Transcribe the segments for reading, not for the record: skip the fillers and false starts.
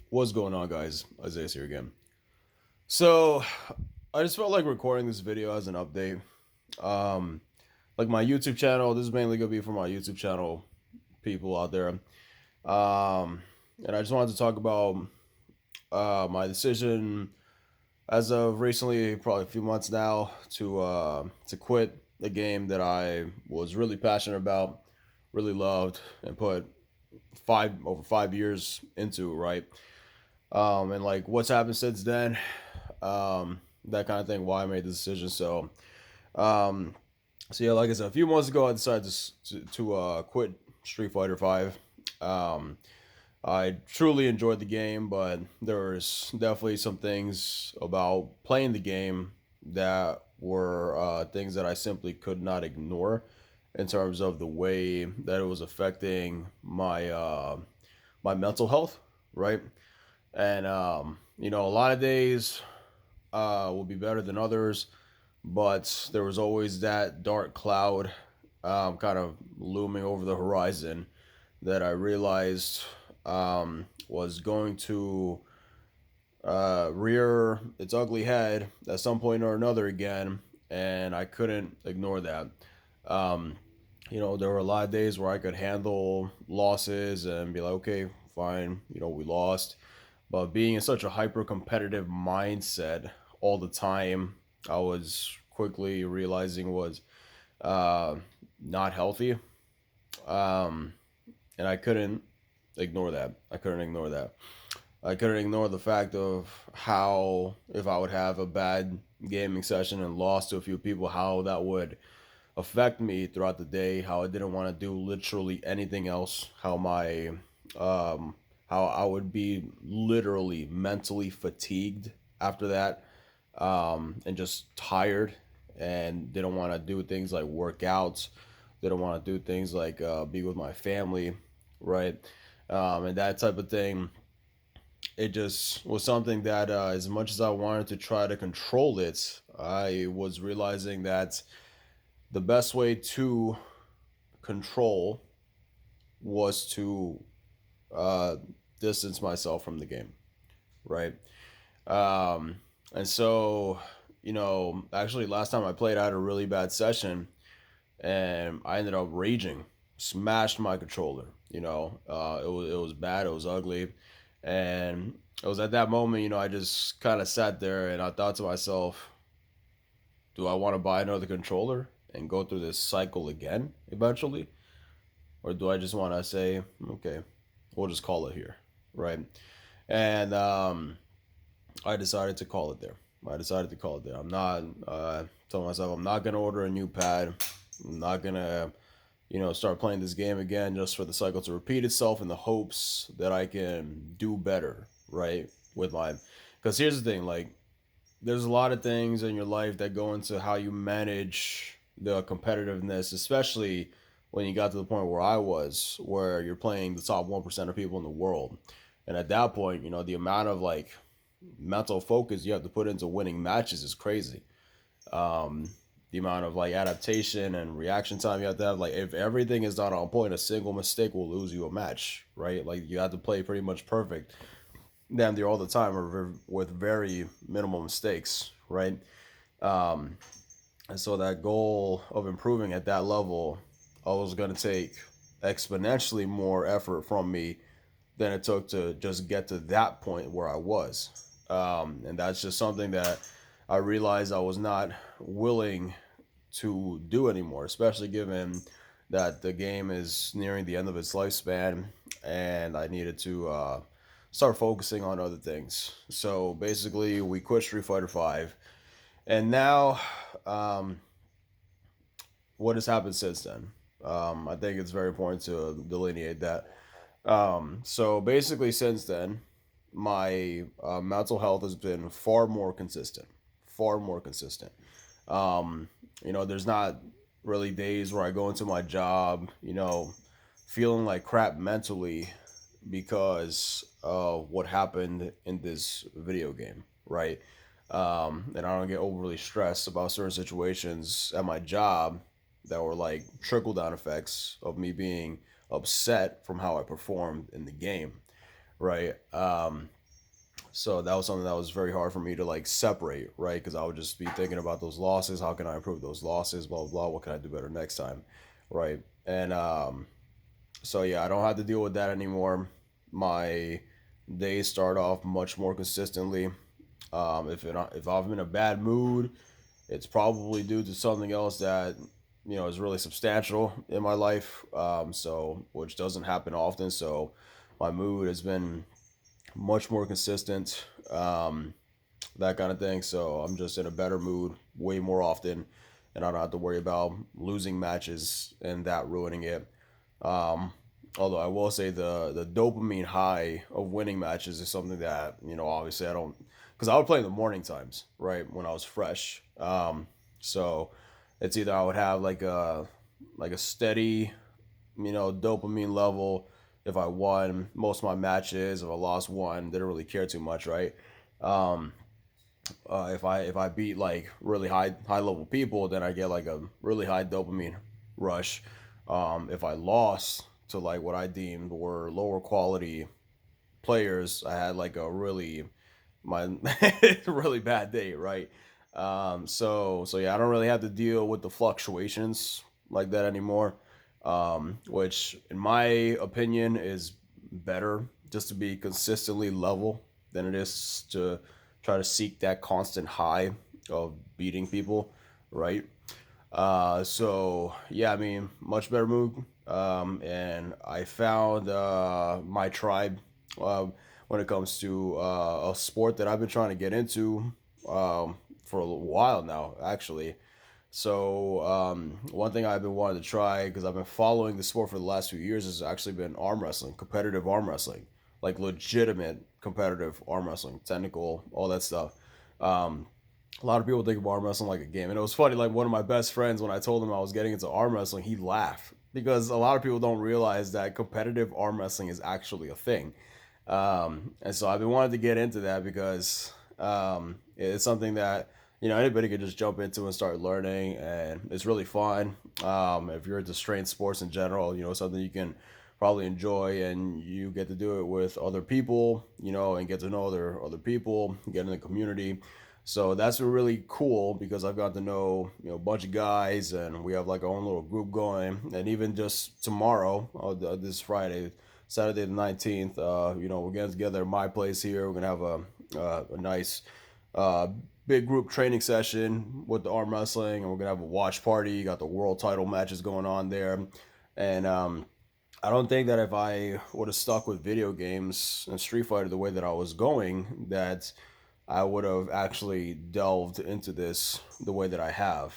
What's going on, guys? Isaiah here again. So, I just felt like recording this video as an update. Um, like my YouTube channel, this is mainly gonna be for my YouTube channel people out there. And I just wanted to talk about my decision as of recently, probably a few months now, to quit the game that I was really passionate about, really loved, and put over 5 years into. Right. And like what's happened since then, that kind of thing. Why I made the decision. Um, so yeah, like I said, a few months ago, I decided to quit Street Fighter Five. Um, I truly enjoyed the game, but there was definitely some things about playing the game that were things that I simply could not ignore in terms of the way that it was affecting my mental health, right? And a lot of days will be better than others, but there was always that dark cloud kind of looming over the horizon that I realized was going to rear its ugly head at some point or another again, and I couldn't ignore that. Um, there were a lot of days where I could handle losses and be like, okay, fine, we lost. But being in such a hyper competitive mindset all the time, I was quickly realizing was uh, not healthy. Um, and I couldn't ignore that. I couldn't ignore that. I couldn't ignore the fact of how, if I would have a bad gaming session and lost to a few people, how that would affect me throughout the day, how I didn't want to do literally anything else, um how I would be literally mentally fatigued after that, and just tired, and didn't want to do things like workouts, didn't want to do things like be with my family, right? And that type of thing. It just was something that, as much as I wanted to try to control it, I was realizing that the best way to control was to uh, distance myself from the game, right? Um, and so, actually, last time I played, I had a really bad session, and I ended up raging, smashed my controller. It was bad, it was ugly, and it was at that moment, I just kind of sat there and I thought to myself, do I want to buy another controller and go through this cycle again eventually? Or do I just want to say, okay, we'll just call it here, right? And I decided to call it there. I decided to call it there. I'm not telling myself I'm not gonna order a new pad. I'm not gonna, start playing this game again just for the cycle to repeat itself in the hopes that I can do better, right? With my, because here's the thing, like there's a lot of things in your life that go into how you manage the competitiveness, especially when you got to the point where I was, where you're playing the top 1% of people in the world. And at that point, the amount of like mental focus you have to put into winning matches is crazy. Um, the amount of like adaptation and reaction time you have, like if everything is not on point, a single mistake will lose you a match, right? Like you have to play pretty much perfect damn near all the time or with very minimal mistakes, right? Um, and so that goal of improving at that level, I was going to take exponentially more effort from me than it took to just get to that point where I was. And that's just something that I realized I was not willing to do anymore, especially given that the game is nearing the end of its lifespan and I needed to start focusing on other things. So basically, we quit Street Fighter Five, and now, um, what has happened since then? I think it's very important to delineate that. So basically, since then, my mental health has been far more consistent, far more consistent. Um, there's not really days where I go into my job, feeling like crap mentally because of what happened in this video game, right? And I don't get overly stressed about certain situations at my job that were like trickle down effects of me being upset from how I performed in the game, right? So that was something that was very hard for me to like separate, right? Because I would just be thinking about those losses. How can I improve those losses? Blah blah blah. What can I do better next time, right? And so yeah, I don't have to deal with that anymore. My days start off much more consistently. If I'm in a bad mood, it's probably due to something else that is really substantial in my life. So which doesn't happen often. So my mood has been much more consistent. That kind of thing. So I'm just in a better mood way more often, and I don't have to worry about losing matches and that ruining it. Um, Although I will say the dopamine high of winning matches is something that obviously I don't, because I would play in the morning times, right, when I was fresh. So it's either I would have like a steady dopamine level if I won most of my matches. If I lost one, didn't really care too much, right? Um, if I beat like really high level people, then I get like a really high dopamine rush. If I lost to like what I deemed were lower quality players, I had like a my really bad day, right? So yeah, I don't really have to deal with the fluctuations like that anymore. Which in my opinion is better, just to be consistently level than it is to try to seek that constant high of beating people, right? So yeah, I mean, much better mood. And I found my tribe when it comes to a sport that I've been trying to get into for a while now, actually. So one thing I've been wanting to try, because I've been following the sport for the last few years, has actually been arm wrestling, competitive arm wrestling, like legitimate competitive arm wrestling, technical, all that stuff. Um, a lot of people think of arm wrestling like a game, and it was funny. Like one of my best friends, when I told him I was getting into arm wrestling, he laughed because a lot of people don't realize that competitive arm wrestling is actually a thing. And so I've been wanting to get into that because it's something that anybody could just jump into and start learning, and it's really fun. If you're into strength sports in general, something you can probably enjoy, and you get to do it with other people, and get to know other people, get in the community. So that's been really cool because I've got to know a bunch of guys, and we have like our own little group going. And even just tomorrow, this Friday, Saturday the 19th, we're getting together at my place here. We're gonna have a nice uh, big group training session with the arm wrestling, and we're gonna have a watch party. You got the world title matches going on there, and I don't think that if I would have stuck with video games and Street Fighter the way that I was going, that I would have actually delved into this the way that I have.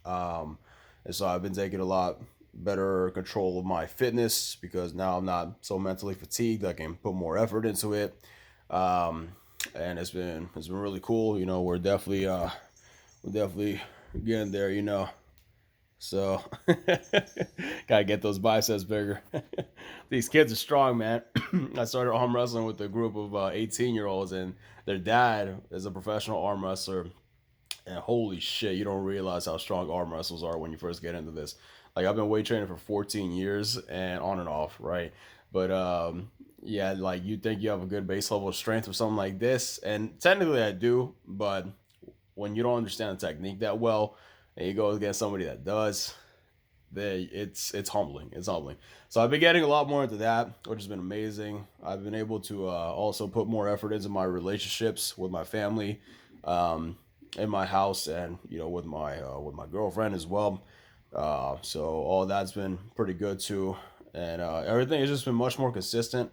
Um, and so I've been taking a lot better control of my fitness because now I'm not so mentally fatigued. I can put more effort into it. Um, and it's been really cool. We're definitely getting there. So gotta get those biceps bigger. These kids are strong, man. I started arm wrestling with a group of 18-year-olds, and their dad is a professional arm wrestler. And holy shit, you don't realize how strong arm wrestles are when you first get into this. Like I've been weight training for 14 years and on and off, right? But yeah, like you think you have a good base level of strength or something like this, and technically I do, but when you don't understand the technique that well, and you go against somebody that does, it's humbling. It's humbling. So I've been getting a lot more into that, which has been amazing. I've been able to also put more effort into my relationships with my family, um, in my house, and with my girlfriend as well. So all that's been pretty good too, and everything has just been much more consistent.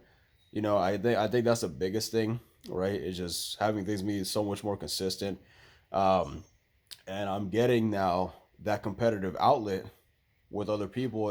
I think that's the biggest thing, right? It's just having things be so much more consistent. Um, and I'm getting now that competitive outlet with other people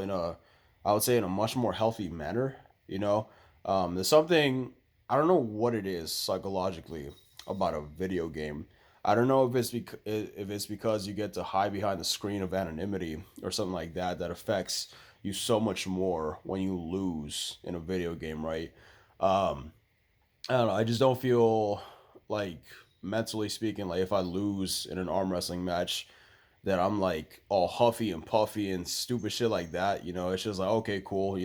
I would say in a much more healthy manner. There's something, I don't know what it is psychologically about a video game. I don't know if it's because you get to hide behind the screen of anonymity or something like that that affects you so much more when you lose in a video game, right? Um, I don't know. I just don't feel like, mentally speaking, like if I lose in an arm wrestling match, that I'm like all huffy and puffy and stupid shit like that. It's just like, okay, cool.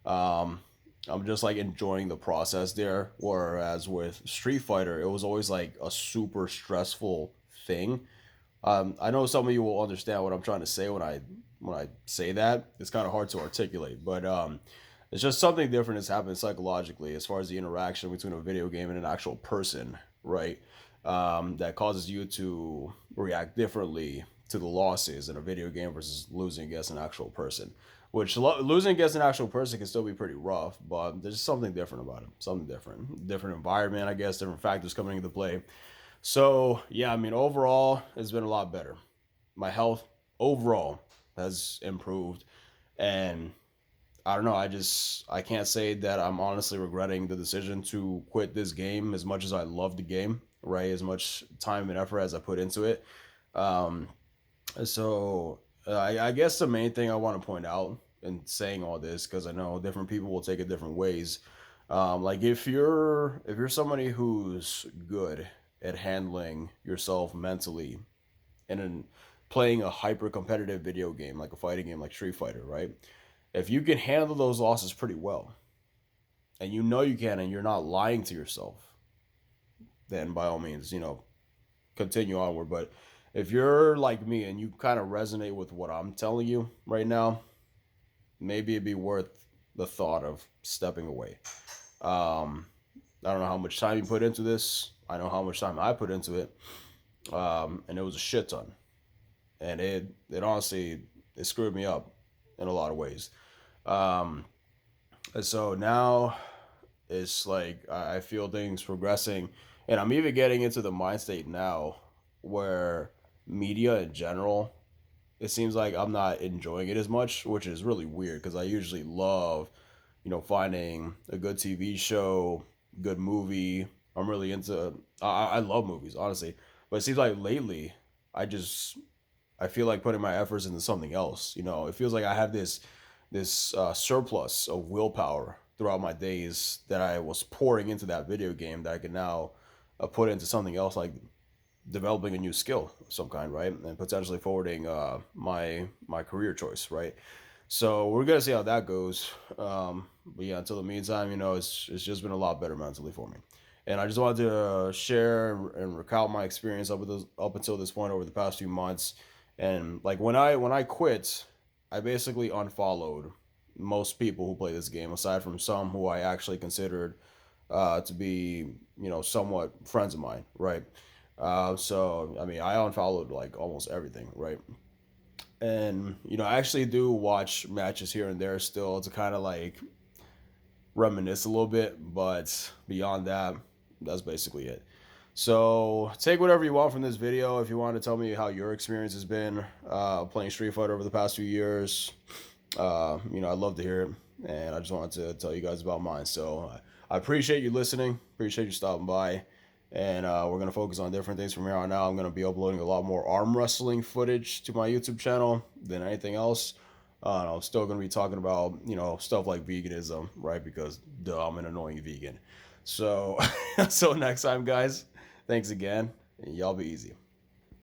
Um, I'm just like enjoying the process there. Whereas with Street Fighter, it was always like a super stressful thing. I know some of you will understand what I'm trying to say when I say that. It's kind of hard to articulate, but it's just something different that's happened psychologically as far as the interaction between a video game and an actual person, right? That causes you to react differently to the losses in a video game versus losing against an actual person. Which losing against an actual person can still be pretty rough, but there's something different about it. Something different, different environment, I guess, different factors coming into play. So yeah, I mean, overall, it's been a lot better. My health overall has improved, and I don't know. I can't say that I'm honestly regretting the decision to quit this game as much as I love the game, right? As much time and effort as I put into it. Um, I guess the main thing I want to point out in saying all this, because I know different people will take it different ways. Like if you're somebody who's good at handling yourself mentally and in playing a hyper competitive video game like a fighting game like Street Fighter, right? If you can handle those losses pretty well, and you know you can, and you're not lying to yourself, then by all means, continue onward. But if you're like me and you kind of resonate with what I'm telling you right now, maybe it'd be worth the thought of stepping away. Um, I don't know how much time you put into this. I know how much time I put into it, and it was a shit ton. And it honestly it screwed me up in a lot of ways. Um, and so now it's like I feel things progressing, and I'm even getting into the mind state now where media in general, it seems like I'm not enjoying it as much, which is really weird because I usually love, finding a good TV show, good movie. I'm really into. I love movies, honestly, but it seems like lately, I just I feel like putting my efforts into something else. It feels like I have this surplus of willpower throughout my days that I was pouring into that video game that I can now put into something else, like developing a new skill of some kind, right, and potentially forwarding my career choice, right. So we're gonna see how that goes. But yeah, until the meantime, it's just been a lot better mentally for me. And I just wanted to share and recount my experience up until this point over the past few months. And like when I quit, I basically unfollowed most people who play this game, aside from some who I actually considered to be somewhat friends of mine, right? So I mean, I unfollowed like almost everything, right? And I actually do watch matches here and there still to kind of like reminisce a little bit, but beyond that, that's basically it. So take whatever you want from this video. If you want to tell me how your experience has been playing Street Fighter over the past few years, I'd love to hear it. And I just wanted to tell you guys about mine. So I appreciate you listening. Appreciate you stopping by. And we're going to focus on different things from here on out. I'm going to be uploading a lot more arm wrestling footage to my YouTube channel than anything else. I'm still going to be talking about, stuff like veganism, right? Because, duh, I'm an annoying vegan. So, until next time, guys, thanks again. And y'all be easy.